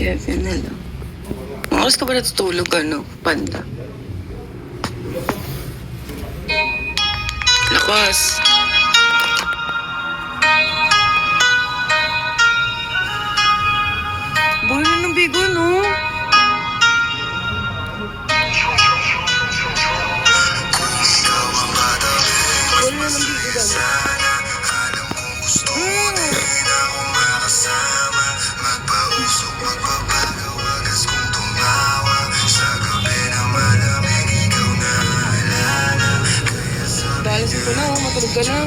Kevin na lang. Oras ka ba natutulog, Panda? Lakas. Boy na ng bigo, no? Boy na ng bigo, Dalisin ko na, matulog ka na.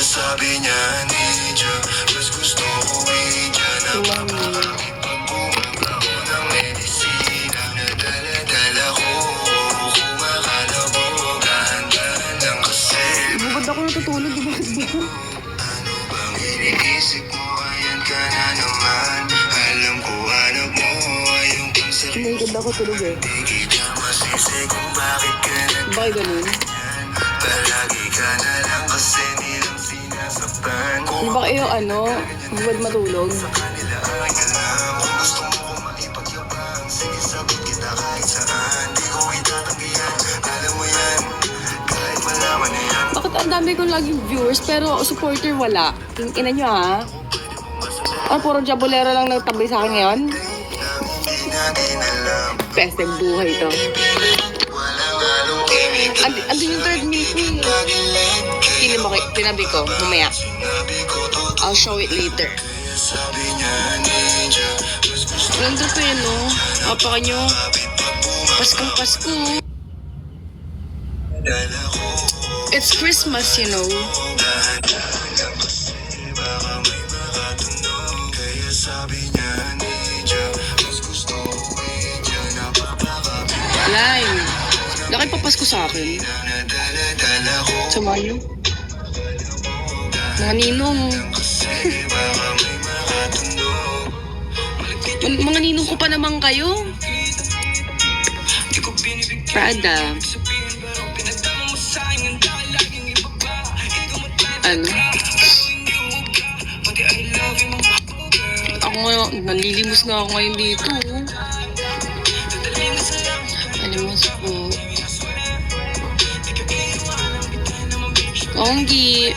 Sabi niya, Nidja, mas gusto ko Nidja na papakapit pag bumaba ko ng medisina na dala-dala ko. Kumakalabog, dahan-dahan lang kasi. Bubad ako natutulog, di ba? Ano bang iniisip mo? Ayan ka na naman. Alam ko hanap mo ay yung pinsel. Sinagod ako tulog eh. Di kita masisi kung bakit ka Bakit ganun? nagkanyan. Palagi ka na lang kasi nilang sinasaktan. Di ba kayo, bubad matulog? Kanila ay alam kung gusto mo kong maipagyabang. Sige, sabit kita kahit saan. Di ko itatanggihan, alam mo yan. Kahit malaman na yan. Bakit ang dami kong laging viewers pero supporter wala? Yung ina nyo ha? Puro jabulero lang nagtabay sa akin ngayon? Hindi natin alam. Pesteng buhay to. Walang halong kimik. Andun yung third milk me. Tagilit. Tinabi ko, mamaya. Sinabi ko totoo. I'll show it later. Sabi niya, Ninja, mas gusto Ganda pa yun, no? Kapaka nyo. kapit pag bumaba. Paskong Pasko. Dala ko. It's Christmas, you know. Dahan-dahan lang kasi baka may makatunog. Kaya sabi niya, Ninja, mas gusto ko Ninja na papakapit Lime. Laki pa Pasko sa akin. na dala-dala ko. Sama nyo. Mga ninong. Kasi baka may makatunog. Mga ninong ko pa naman kayo. Di ko binibig Prada. sabihin pero pinagtama mo sa akin ang dahil laging iba pa. Ikaw matanda Ano? hindi mo ba? Pati I love you mo. Ako ngayon, nalilimos nga ako ngayon dito. Alimos po. Onggi.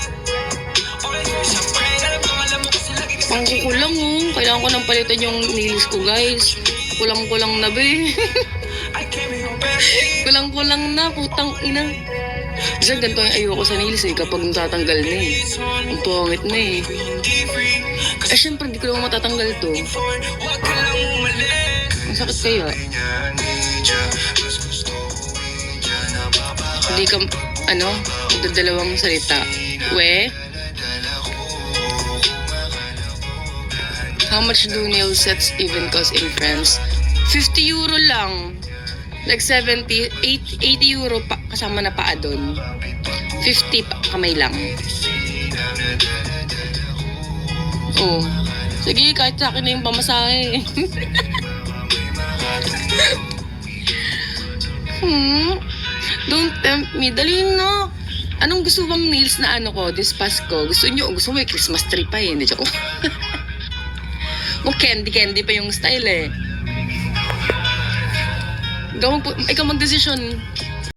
Pangkukulang Kailangan ko nang palitan yung nails ko, guys. Kulang-kulang na, be. Kulang-kulang na, putang ina. Kasi ganito yung ayoko sa nails kapag natatanggal na Ang pangit na syempre hindi ko naman matatanggal to. Ang sakit kaya. Hindi ka, magdadalawang salita. We? How much do nail sets even cost in France? 50 euro lang. Like 70, 80 euro pa, kasama na paa doon. 50 pa, kamay lang. Oh. Sige, kahit sa akin na yung pamasahe. Don't tempt me. Dali na. Anong gusto bang nails na this Pasko? Gusto mo yung Christmas tree pa Hindi, joke. Candy pa yung style Ikaw mag-desisyon.